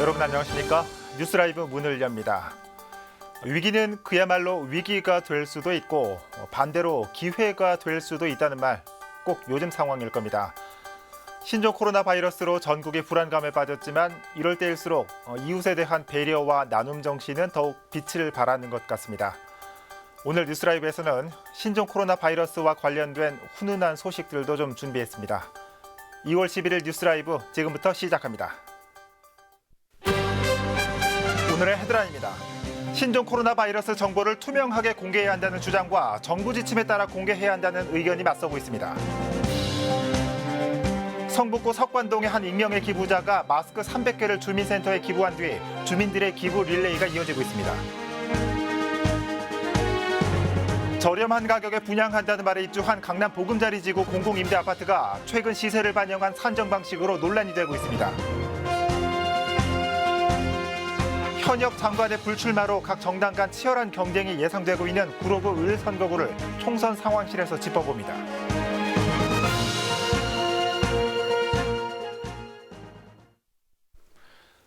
여러분 안녕하십니까? 뉴스라이브 문을 엽니다. 위기는 그야말로 위기가 될 수도 있고 반대로 기회가 될 수도 있다는 말 꼭 요즘 상황일 겁니다. 신종 코로나 바이러스로 전국이 불안감에 빠졌지만 이럴 때일수록 이웃에 대한 배려와 나눔 정신은 더욱 빛을 발하는 것 같습니다. 오늘 뉴스라이브에서는 신종 코로나 바이러스와 관련된 훈훈한 소식들도 좀 준비했습니다. 2월 11일 뉴스라이브 지금부터 시작합니다. 오늘의 헤드라인입니다. 신종 코로나 바이러스 정보를 투명하게 공개해야 한다는 주장과 정부 지침에 따라 공개해야 한다는 의견이 맞서고 있습니다. 성북구 석관동의 한 익명의 기부자가 마스크 300개를 주민센터에 기부한 뒤 주민들의 기부 릴레이가 이어지고 있습니다. 저렴한 가격에 분양한다는 말에 입주한 강남 보금자리지구 공공임대아파트가 최근 시세를 반영한 산정 방식으로 논란이 되고 있습니다. 현역 장관의 불출마로 각 정당 간 치열한 경쟁이 예상되고 있는 구로구 을선거구를 총선 상황실에서 짚어봅니다.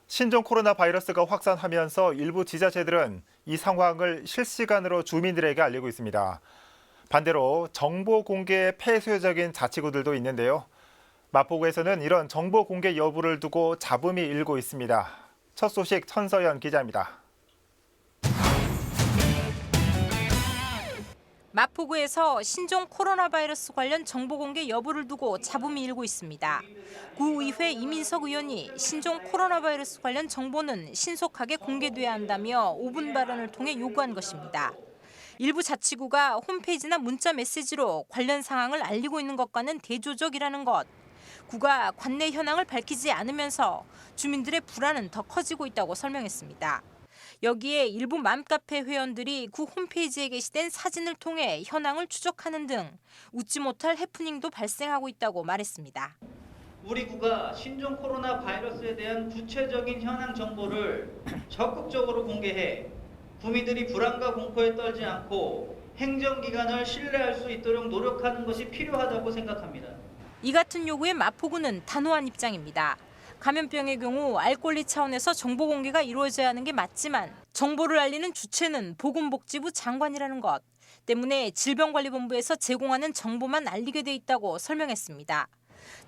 신종 코로나 바이러스가 확산하면서 일부 지자체들은 이 상황을 실시간으로 주민들에게 알리고 있습니다. 반대로 정보 공개에 폐쇄적인 자치구들도 있는데요. 마포구에서는 이런 정보 공개 여부를 두고 잡음이 일고 있습니다. 첫 소식 천서연 기자입니다. 마포구에서 신종 코로나 바이러스 관련 정보 공개 여부를 두고 잡음이 일고 있습니다. 구의회 이민석 의원이 신종 코로나 바이러스 관련 정보는 신속하게 공개돼야 한다며 5분 발언을 통해 요구한 것입니다. 일부 자치구가 홈페이지나 문자 메시지로 관련 상황을 알리고 있는 것과는 대조적이라는 것. 구가 관내 현황을 밝히지 않으면서 주민들의 불안은 더 커지고 있다고 설명했습니다. 여기에 일부 맘카페 회원들이 구 홈페이지에 게시된 사진을 통해 현황을 추적하는 등 웃지 못할 해프닝도 발생하고 있다고 말했습니다. 우리 구가 신종 코로나 바이러스에 대한 구체적인 현황 정보를 적극적으로 공개해 구민들이 불안과 공포에 떨지 않고 행정기관을 신뢰할 수 있도록 노력하는 것이 필요하다고 생각합니다. 이 같은 요구에 마포구는 단호한 입장입니다. 감염병의 경우 알 권리 차원에서 정보 공개가 이루어져야 하는 게 맞지만 정보를 알리는 주체는 보건복지부 장관이라는 것 때문에 질병관리본부에서 제공하는 정보만 알리게 돼 있다고 설명했습니다.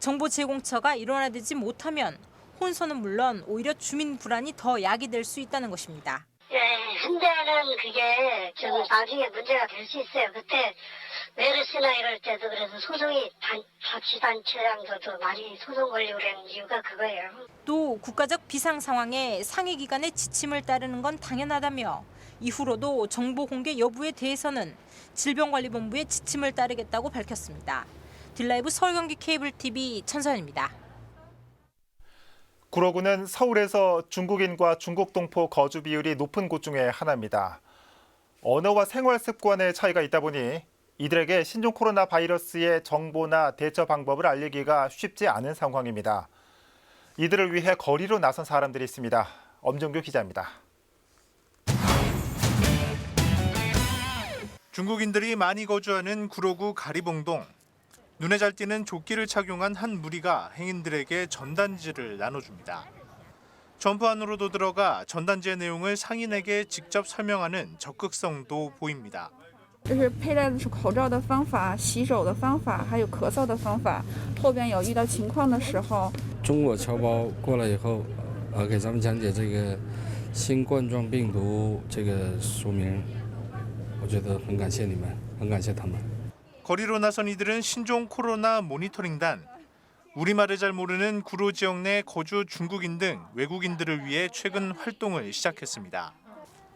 정보 제공처가 일원화되지 못하면 혼선은 물론 오히려 주민 불안이 더 야기될 수 있다는 것입니다. 현재는 그게 좀 나중에 문제가 될 수 있어요. 그때 메르스나 이럴 때도 그래서 소송이 자치단체장도 많이 소송 걸리고 그런 이유가 그거예요. 또 국가적 비상 상황에 상위 기관의 지침을 따르는 건 당연하다며 이후로도 정보 공개 여부에 대해서는 질병관리본부의 지침을 따르겠다고 밝혔습니다. 딜라이브 서울경기 케이블TV 천선입니다. 구로구는 서울에서 중국인과 중국 동포 거주 비율이 높은 곳 중에 하나입니다. 언어와 생활 습관의 차이가 있다 보니 이들에게 신종 코로나 바이러스의 정보나 대처 방법을 알리기가 쉽지 않은 상황입니다. 이들을 위해 거리로 나선 사람들이 있습니다. 엄정규 기자입니다. 중국인들이 많이 거주하는 구로구 가리봉동. 눈에 잘 띄는 조끼를 착용한 한 무리가 행인들에게 전단지를 나눠줍니다. 점프 안으로도 들어가 전단지의 내용을 상인에게 직접 설명하는 적극성도 보입니다. 这是佩戴的是口罩的方法、洗手的方法，还有咳嗽的方法。后边有遇到情况的时候，中国侨胞过来以后，给咱们讲解这个新冠状病毒这个说明，我觉得很感谢你们，很感谢他们。 거리로 나선 이들은 신종 코로나 모니터링단, 우리말을 잘 모르는 구로 지역 내 거주 중국인 등 외국인들을 위해 최근 활동을 시작했습니다.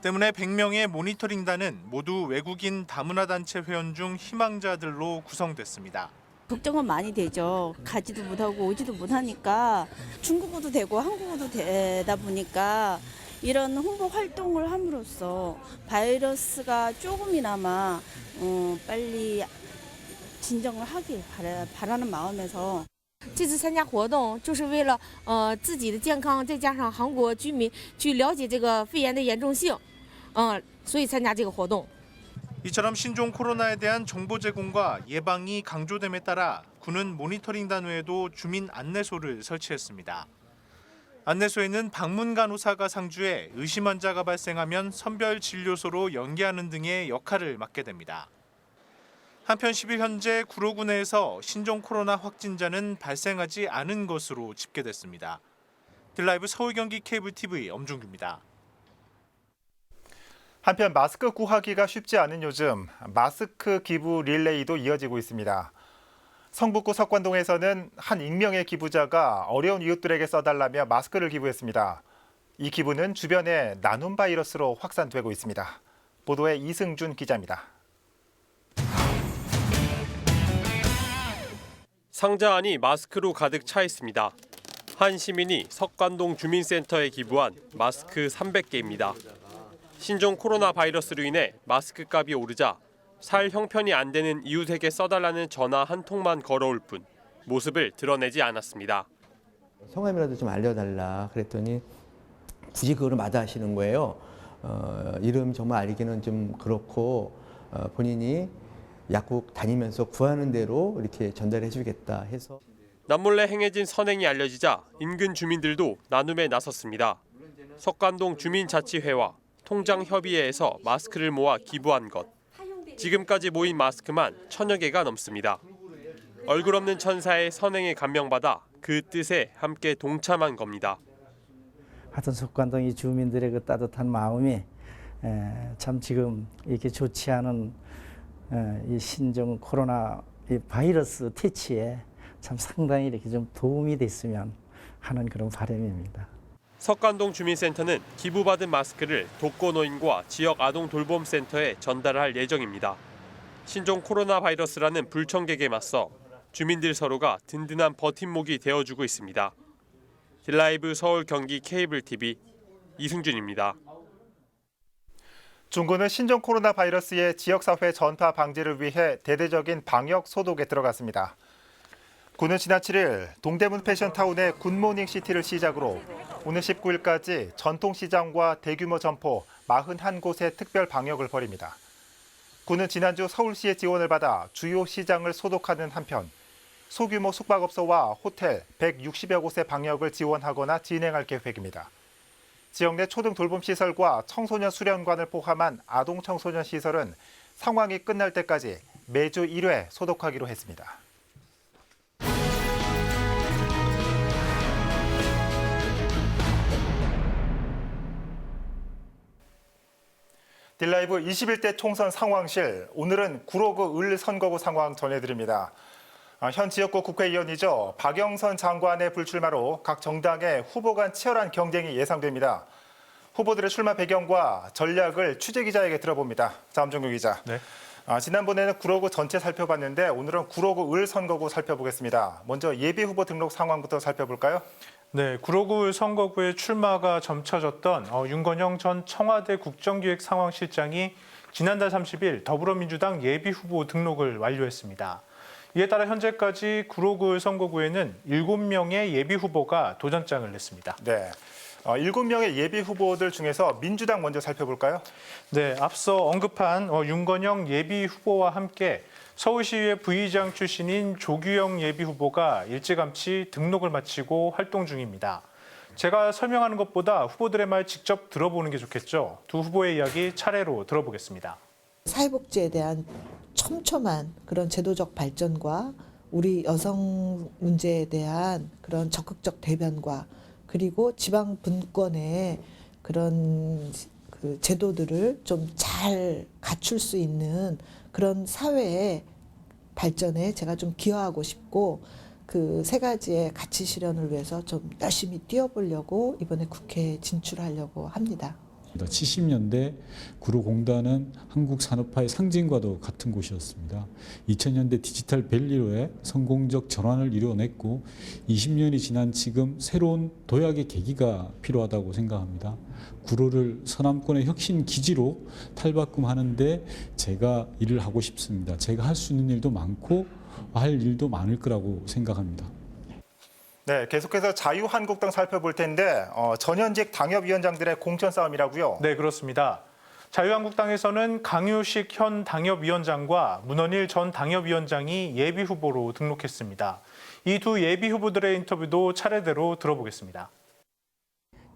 때문에 100명의 모니터링단은 모두 외국인 다문화 단체 회원 중 희망자들로 구성됐습니다. 걱정은 많이 되죠. 가지도 못하고 오지도 못하니까 중국어도 되고 한국어도 되다 보니까 이런 홍보 활동을 함으로써 바이러스가 조금이나마 빨리 진정을 하길 바라는 마음에서 这次参加活动就是为了自己的健康，再加上韩国居民去了解这个肺炎的严重性，所以参加这个活动。 이처럼 신종 코로나에 대한 정보 제공과 예방이 강조됨에 따라 구는 모니터링단 외에도 주민 안내소를 설치했습니다. 안내소에는 방문 간호사가 상주해 의심 환자가 발생하면 선별 진료소로 연계하는 등의 역할을 맡게 됩니다. 한편 10일 현재 구로구 내에서 신종 코로나 확진자는 발생하지 않은 것으로 집계됐습니다. 딜라이브 서울 경기 케이블 TV 엄중규입니다. 한편 마스크 구하기가 쉽지 않은 요즘 마스크 기부 릴레이도 이어지고 있습니다. 성북구 석관동에서는 한 익명의 기부자가 어려운 이웃들에게 써달라며 마스크를 기부했습니다. 이 기부는 주변에 나눔 바이러스로 확산되고 있습니다. 보도에 이승준 기자입니다. 상자 안이 마스크로 가득 차 있습니다. 한 시민이 석관동 주민센터에 기부한 마스크 300개입니다. 신종 코로나 바이러스로 인해 마스크 값이 오르자 살 형편이 안 되는 이웃에게 써달라는 전화 한 통만 걸어올 뿐 모습을 드러내지 않았습니다. 성함이라도 좀 알려달라 그랬더니 굳이 그거를 마다하시는 거예요. 이름 정말 알기는 좀 그렇고 본인이 약국 다니면서 구하는 대로 이렇게 전달해 주겠다 해서. 남몰래 행해진 선행이 알려지자 인근 주민들도 나눔에 나섰습니다. 석관동 주민자치회와 통장협의회에서 마스크를 모아 기부한 것. 지금까지 모인 마스크만 1000여 개가 넘습니다. 얼굴 없는 천사의 선행에 감명받아 그 뜻에 함께 동참한 겁니다. 하여튼 석관동이 주민들의 그 따뜻한 마음이 참 지금 이렇게 좋지 않은 이 신종 코로나 이 바이러스 퇴치에 참 상당히 이렇게 좀 도움이 됐으면 하는 그런 바람입니다. 석관동 주민센터는 기부받은 마스크를 독거노인과 지역 아동 돌봄센터에 전달할 예정입니다. 신종 코로나 바이러스라는 불청객에 맞서 주민들 서로가 든든한 버팀목이 되어주고 있습니다. 딜라이브 서울 경기 케이블 TV 이승준입니다. 중구는 신종 코로나 바이러스의 지역사회 전파 방지를 위해 대대적인 방역 소독에 들어갔습니다. 구는 지난 7일 동대문 패션타운의 굿모닝 시티를 시작으로 오늘 19일까지 전통시장과 대규모 점포 41곳의 특별 방역을 벌입니다. 구는 지난주 서울시의 지원을 받아 주요 시장을 소독하는 한편 소규모 숙박업소와 호텔 160여 곳의 방역을 지원하거나 진행할 계획입니다. 지역 내 초등 돌봄시설과 청소년 수련관을 포함한 아동 청소년 시설은 상황이 끝날 때까지 매주 1회 소독하기로 했습니다. 딜라이브 21대 총선 상황실, 오늘은 구로구 을 선거구 상황 전해드립니다. 현 지역구 국회의원이죠. 박영선 장관의 불출마로 각 정당의 후보 간 치열한 경쟁이 예상됩니다. 후보들의 출마 배경과 전략을 취재기자에게 들어봅니다. 엄정규 기자. 네. 지난번에는 구로구 전체 살펴봤는데 오늘은 구로구 을 선거구 살펴보겠습니다. 먼저 예비 후보 등록 상황부터 살펴볼까요? 네, 구로구 을 선거구에 출마가 점쳐졌던 윤건영 전 청와대 국정기획상황실장이 지난달 30일 더불어민주당 예비 후보 등록을 완료했습니다. 이에 따라 현재까지 구로구 을 선거구에는 7명의 예비 후보가 도전장을 냈습니다. 네. 7명의 예비 후보들 중에서 민주당 먼저 살펴볼까요? 네, 앞서 언급한 윤건영 예비 후보와 함께 서울시의회 부의장 출신인 조규영 예비 후보가 일찌감치 등록을 마치고 활동 중입니다. 제가 설명하는 것보다 후보들의 말 직접 들어보는 게 좋겠죠. 두 후보의 이야기 차례로 들어보겠습니다. 사회복지에 대한 촘촘한 그런 제도적 발전과 우리 여성 문제에 대한 그런 적극적 대변과 그리고 지방 분권의 그런 그 제도들을 좀 잘 갖출 수 있는 그런 사회의 발전에 제가 좀 기여하고 싶고 그 세 가지의 가치 실현을 위해서 좀 열심히 뛰어보려고 이번에 국회에 진출하려고 합니다. 70년대 구로공단은 한국 산업화의 상징과도 같은 곳이었습니다. 2000년대 디지털 밸리로의 성공적 전환을 이뤄냈고 20년이 지난 지금 새로운 도약의 계기가 필요하다고 생각합니다. 구로를 서남권의 혁신 기지로 탈바꿈하는데 제가 일을 하고 싶습니다. 제가 할 수 있는 일도 많고 할 일도 많을 거라고 생각합니다. 네, 계속해서 자유한국당 살펴볼 텐데 전현직 당협위원장들의 공천 싸움이라고요? 네, 그렇습니다. 자유한국당에서는 강효식 현 당협위원장과 문헌일 전 당협위원장이 예비 후보로 등록했습니다. 이 두 예비 후보들의 인터뷰도 차례대로 들어보겠습니다.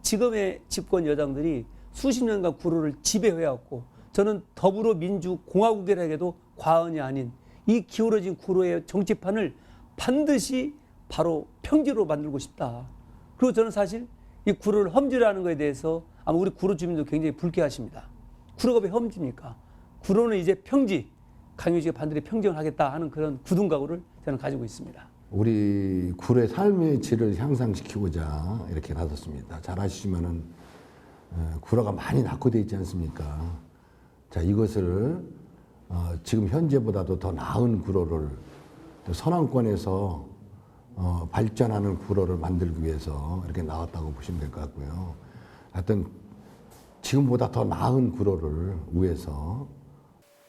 지금의 집권 여당들이 수십 년간 구로를 지배해왔고 저는 더불어민주공화국이라고 해도 과언이 아닌 이 기울어진 구로의 정치판을 반드시 바로 평지로 만들고 싶다. 그리고 저는 사실 이 구로를 험지라는 것에 대해서 아마 우리 구로 주민도 굉장히 불쾌하십니다. 구로가 왜 험지입니까? 구로는 이제 평지, 강유지가 반드시 평정을 하겠다 하는 그런 굳은 각오를 저는 가지고 있습니다. 우리 구로의 삶의 질을 향상시키고자 이렇게 나섰습니다. 잘 아시지만은 구로가 많이 낙후되어 있지 않습니까? 자, 이것을 지금 현재보다도 더 나은 구로를 서남권에서 발전하는 구로를 만들기 위해서 이렇게 나왔다고 보시면 될 것 같고요. 하여튼 지금보다 더 나은 구로를 위해서.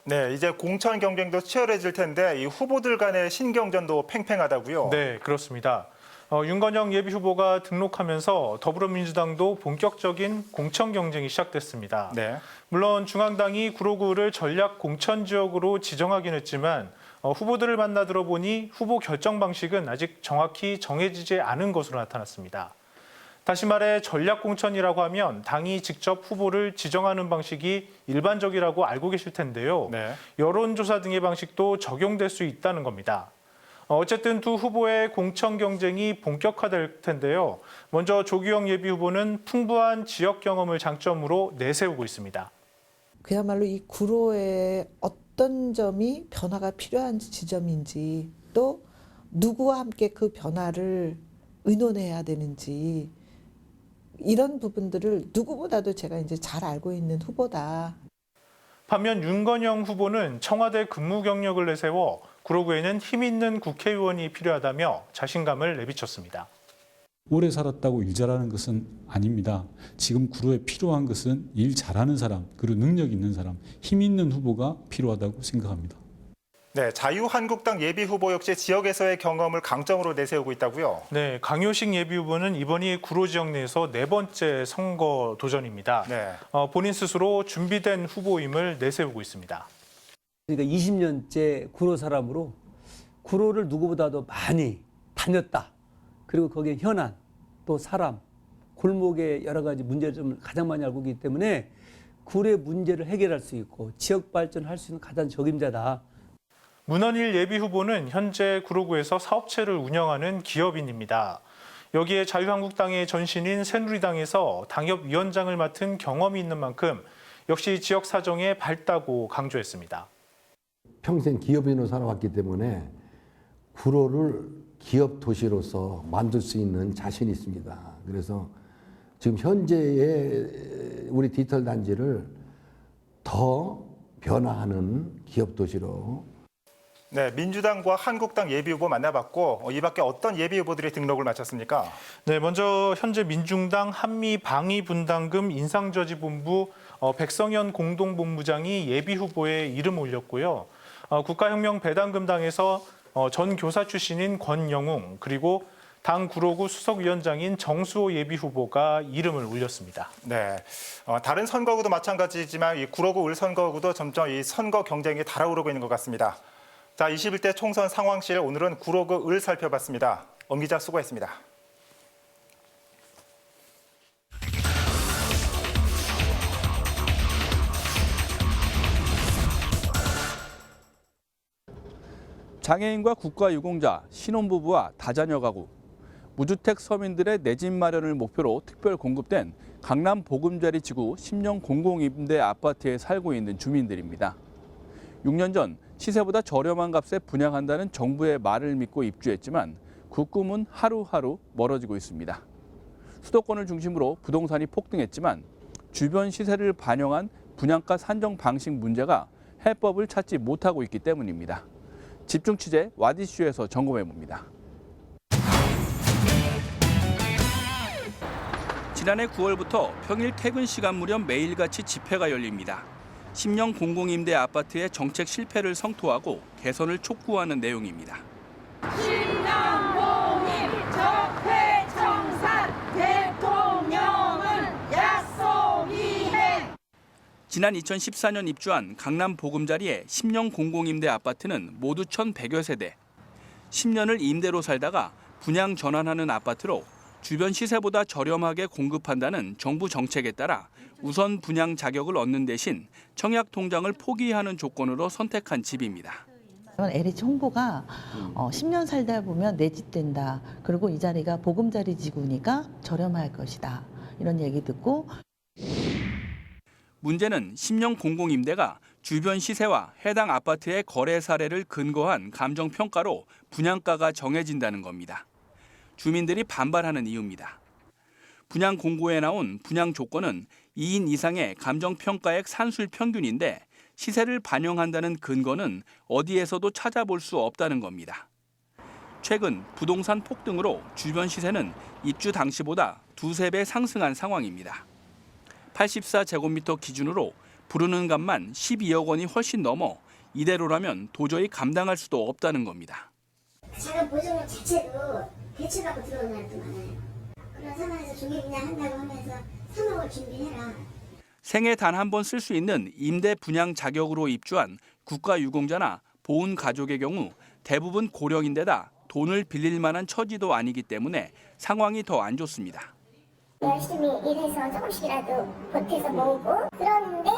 네, 이제 공천 경쟁도 치열해질 텐데 이 후보들 간의 신경전도 팽팽하다고요? 네, 그렇습니다. 윤건영 예비후보가 등록하면서 더불어민주당도 본격적인 공천 경쟁이 시작됐습니다. 네. 물론 중앙당이 구로구를 전략 공천 지역으로 지정하긴 했지만 후보들을 만나 들어보니 후보 결정 방식은 아직 정확히 정해지지 않은 것으로 나타났습니다. 다시 말해 전략 공천이라고 하면 당이 직접 후보를 지정하는 방식이 일반적이라고 알고 계실 텐데요. 네. 여론조사 등의 방식도 적용될 수 있다는 겁니다. 어쨌든 두 후보의 공천 경쟁이 본격화될 텐데요. 먼저 조규영 예비후보는 풍부한 지역 경험을 장점으로 내세우고 있습니다. 그야말로 이 구로의 어떤 점이 변화가 필요한 지점인지 또 누구와 함께 그 변화를 의논해야 되는지 이런 부분들을 누구보다도 제가 이제 잘 알고 있는 후보다. 반면 윤건영 후보는 청와대 근무 경력을 내세워 구로구에는 힘 있는 국회의원이 필요하다며 자신감을 내비쳤습니다. 오래 살았다고 일 잘하는 것은 아닙니다. 지금 구로에 필요한 것은 일 잘하는 사람, 그리고 능력 있는 사람, 힘 있는 후보가 필요하다고 생각합니다. 네, 자유한국당 예비후보 역시 지역에서의 경험을 강점으로 내세우고 있다고요? 네, 강효식 예비후보는 이번이 구로 지역 내에서 4번째 선거 도전입니다. 네. 본인 스스로 준비된 후보임을 내세우고 있습니다. 그러니까 20년째 구로 사람으로 구로를 누구보다도 많이 다녔다. 그리고 거기에 현안, 또 사람, 골목의 여러 가지 문제점을 가장 많이 알고 있기 때문에 구로의 문제를 해결할 수 있고 지역 발전할 수 있는 가장 적임자다. 문헌일 예비후보는 현재 구로구에서 사업체를 운영하는 기업인입니다. 여기에 자유한국당의 전신인 새누리당에서 당협위원장을 맡은 경험이 있는 만큼 역시 지역 사정에 밝다고 강조했습니다. 평생 기업인으로 살아왔기 때문에 구로를 기업 도시로서 만들 수 있는 자신이 있습니다. 그래서 지금 현재의 우리 디지털 단지를 더 변화하는 기업 도시로. 네, 민주당과 한국당 예비후보 만나봤고 이 밖에 어떤 예비후보들이 등록을 마쳤습니까? 네, 먼저 현재 민중당 한미방위분담금 인상저지본부 백성현 공동본부장이 예비후보에 이름 올렸고요. 국가혁명배당금당에서 전 교사 출신인 권영웅 그리고 당 구로구 수석위원장인 정수호 예비후보가 이름을 올렸습니다. 네, 다른 선거구도 마찬가지지만 이 구로구 을 선거구도 점점 이 선거 경쟁이 달아오르고 있는 것 같습니다. 자, 21대 총선 상황실 오늘은 구로구 을 살펴봤습니다. 엄 기자 수고했습니다. 장애인과 국가유공자, 신혼부부와 다자녀 가구, 무주택 서민들의 내 집 마련을 목표로 특별 공급된 강남 보금자리 지구 10년 공공임대 아파트에 살고 있는 주민들입니다. 6년 전 시세보다 저렴한 값에 분양한다는 정부의 말을 믿고 입주했지만 그 꿈은 하루하루 멀어지고 있습니다. 수도권을 중심으로 부동산이 폭등했지만 주변 시세를 반영한 분양가 산정 방식 문제가 해법을 찾지 못하고 있기 때문입니다. 집중 취재 와디슈에서 점검해봅니다. 지난해 9월부터 평일 퇴근 시간 무렵 매일같이 집회가 열립니다. 10년 공공임대 아파트의 정책 실패를 성토하고 개선을 촉구하는 내용입니다. 10년 공임 적폐청산 대통령은 약속 이행. 지난 2014년 입주한 강남 보금자리의 10년 공공임대 아파트는 모두 1,100여 세대. 10년을 임대로 살다가 분양 전환하는 아파트로 주변 시세보다 저렴하게 공급한다는 정부 정책에 따라 우선 분양 자격을 얻는 대신 청약 통장을 포기하는 조건으로 선택한 집입니다. LH 홍보가 10년 살다 보면 내 집 된다. 그리고 이 자리가 보금자리 지구니까 저렴할 것이다. 이런 얘기 듣고. 문제는 10년 공공임대가 주변 시세와 해당 아파트의 거래 사례를 근거한 감정평가로 분양가가 정해진다는 겁니다. 주민들이 반발하는 이유입니다. 분양 공고에 나온 분양 조건은 2인 이상의 감정평가액 산술 평균인데 시세를 반영한다는 근거는 어디에서도 찾아볼 수 없다는 겁니다. 최근 부동산 폭등으로 주변 시세는 입주 당시보다 2~3배 상승한 상황입니다. 84제곱미터 기준으로 부르는 값만 12억 원이 훨씬 넘어 이대로라면 도저히 감당할 수도 없다는 겁니다. 작은 보증금 자체도 대출받고 들어오는 날도 많아요. 그런 상황에서 조기 분양한다고 하면서 3억을 준비해라. 생애 단 한 번 쓸 수 있는 임대 분양 자격으로 입주한 국가유공자나 보훈 가족의 경우 대부분 고령인데다 돈을 빌릴 만한 처지도 아니기 때문에 상황이 더 안 좋습니다. 열심히 일해서 조금씩이라도 보태서 모으고 그러는데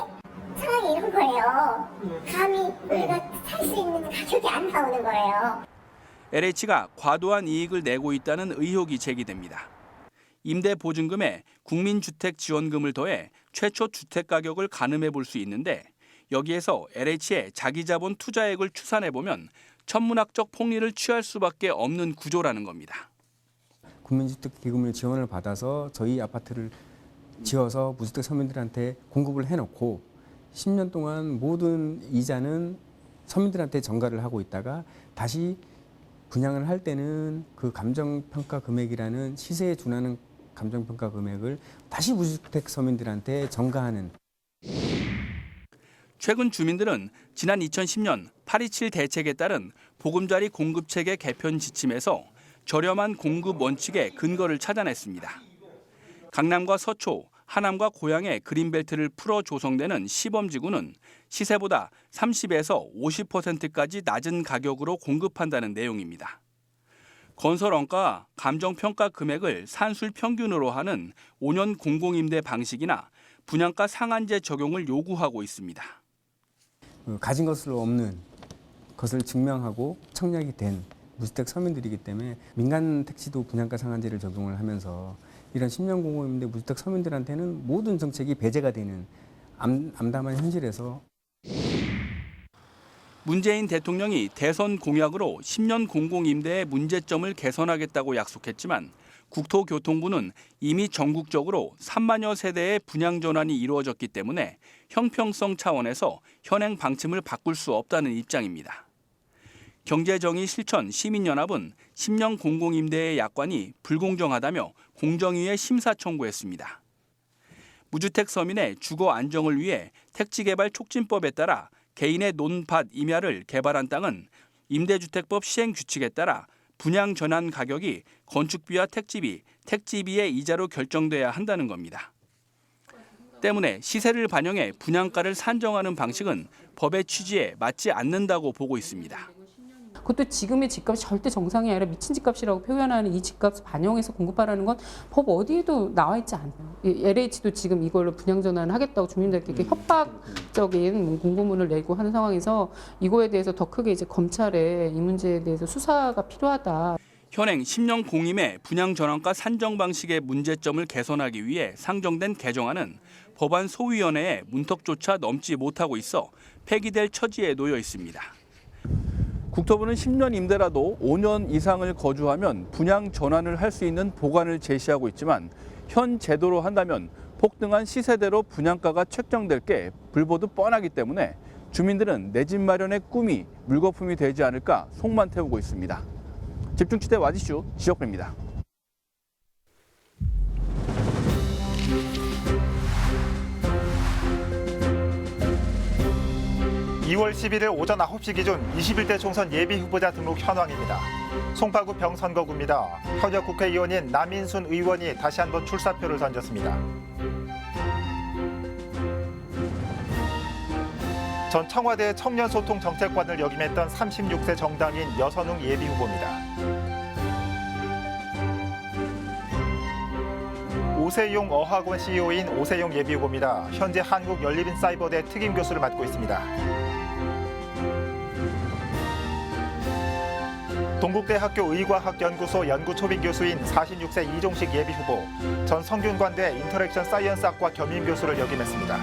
상황이 이런 거예요. 감히 우리가 살 수 있는 가격이 안 나오는 거예요. LH가 과도한 이익을 내고 있다는 의혹이 제기됩니다. 임대보증금에 국민주택지원금을 더해 최초 주택가격을 가늠해 볼 수 있는데 여기에서 LH의 자기자본 투자액을 추산해 보면 천문학적 폭리를 취할 수밖에 없는 구조라는 겁니다. 국민주택기금을 지원을 받아서 저희 아파트를 지어서 무주택 서민들한테 공급을 해놓고 10년 동안 모든 이자는 서민들한테 전가를 하고 있다가 다시 분양을 할 때는 그 감정평가 금액이라는 시세에 준하는 감정평가 금액을 다시 무주택 서민들한테 전가하는. 최근 주민들은 지난 2010년 8.27 대책에 따른 보금자리 공급체계 개편 지침에서 저렴한 공급 원칙의 근거를 찾아냈습니다. 강남과 서초, 하남과 고양의 그린벨트를 풀어 조성되는 시범지구는 시세보다 30에서 50%까지 낮은 가격으로 공급한다는 내용입니다. 건설 원가와 감정평가 금액을 산술 평균으로 하는 5년 공공임대 방식이나 분양가 상한제 적용을 요구하고 있습니다. 가진 것을 없는 것을 증명하고 청약이 된 무주택 서민들이기 때문에 민간 택지도 분양가 상한제를 적용을 하면서 이런 10년 공공임대 무주택 서민들한테는 모든 정책이 배제가 되는 암담한 현실에서 문재인 대통령이 대선 공약으로 10년 공공임대의 문제점을 개선하겠다고 약속했지만 국토교통부는 이미 전국적으로 3만여 세대의 분양 전환이 이루어졌기 때문에 형평성 차원에서 현행 방침을 바꿀 수 없다는 입장입니다. 경제정의실천 시민연합은 10년 공공임대의 약관이 불공정하다며 공정위에 심사 청구했습니다. 무주택 서민의 주거 안정을 위해 택지개발 촉진법에 따라 개인의 논밭 임야를 개발한 땅은 임대주택법 시행규칙에 따라 분양 전환 가격이 건축비와 택지비, 택지비의 이자로 결정돼야 한다는 겁니다. 때문에 시세를 반영해 분양가를 산정하는 방식은 법의 취지에 맞지 않는다고 보고 있습니다. 그것도 지금의 집값이 절대 정상이 아니라 미친 집값이라고 표현하는 이 집값을 반영해서 공급하라는 건 법 어디에도 나와 있지 않아요. LH도 지금 이걸로 분양 전환을 하겠다고 주민들께 이렇게 협박적인 공고문을 내고 하는 상황에서 이거에 대해서 더 크게 이제 검찰에 이 문제에 대해서 수사가 필요하다. 현행 10년 공임의 분양 전환가 산정 방식의 문제점을 개선하기 위해 상정된 개정안은 법안 소위원회에 문턱조차 넘지 못하고 있어 폐기될 처지에 놓여 있습니다. 국토부는 10년 임대라도 5년 이상을 거주하면 분양 전환을 할 수 있는 보관을 제시하고 있지만 현 제도로 한다면 폭등한 시세대로 분양가가 책정될 게 불보듯 뻔하기 때문에 주민들은 내 집 마련의 꿈이 물거품이 되지 않을까 속만 태우고 있습니다. 집중취재 와디슈 지역배입니다. 2월 11일 오전 9시 기준 21대 총선 예비 후보자 등록 현황입니다. 송파구 병선거구입니다. 현역 국회의원인 남인순 의원이 다시 한번 출사표를 던졌습니다. 전 청와대 청년소통정책관을 역임했던 36세 정당인 여선웅 예비 후보입니다. 오세용 어학원 CEO인 오세용 예비후보입니다. 현재 한국연립인사이버대 특임 교수를 맡고 있습니다. 동국대학교 의과학연구소 연구초빙 교수인 46세 이종식 예비후보, 전 성균관대 인터랙션 사이언스학과 겸임교수를 역임했습니다.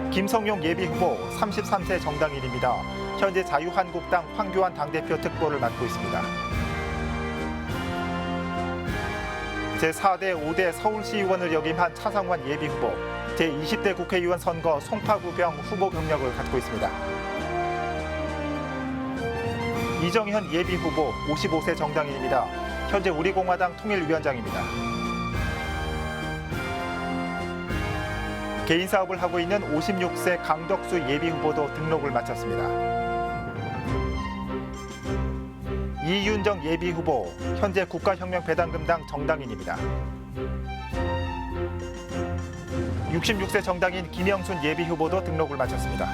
김성용 예비후보 33세 정당인입니다. 현재 자유한국당 황교안 당대표 특보를 맡고 있습니다. 제4대 5대 서울시의원을 역임한 차상원 예비후보, 제20대 국회의원 선거 송파구병 후보 경력을 갖고 있습니다. 이정현 예비후보 55세 정당인입니다. 현재 우리공화당 통일위원장입니다. 개인 사업을 하고 있는 56세 강덕수 예비후보도 등록을 마쳤습니다. 이윤정 예비후보, 현재 국가혁명배당금당 정당인입니다. 66세 정당인 김영순 예비후보도 등록을 마쳤습니다.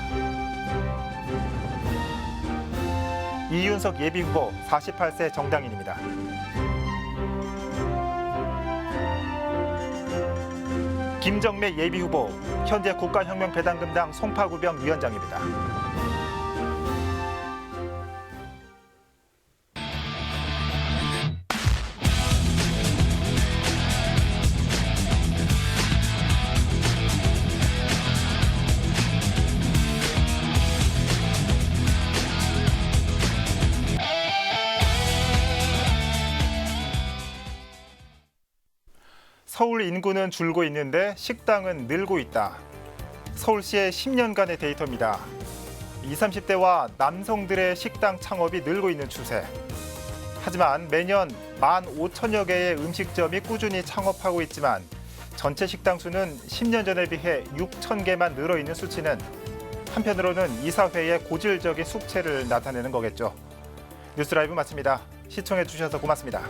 이윤석 예비후보 48세 정당인입니다. 김정매 예비후보, 현재 국가혁명배당금당 송파구병 위원장입니다. 서울 인구는 줄고 있는데 식당은 늘고 있다. 서울시의 10년간의 데이터입니다. 20, 30대와 남성들의 식당 창업이 늘고 있는 추세. 하지만 매년 15,000여 개의 음식점이 꾸준히 창업하고 있지만 전체 식당 수는 10년 전에 비해 6,000개만 늘어 있는 수치는 한편으로는 이 사회의 고질적인 숙체를 나타내는 거겠죠. 뉴스라이브 마칩니다. 시청해 주셔서 고맙습니다.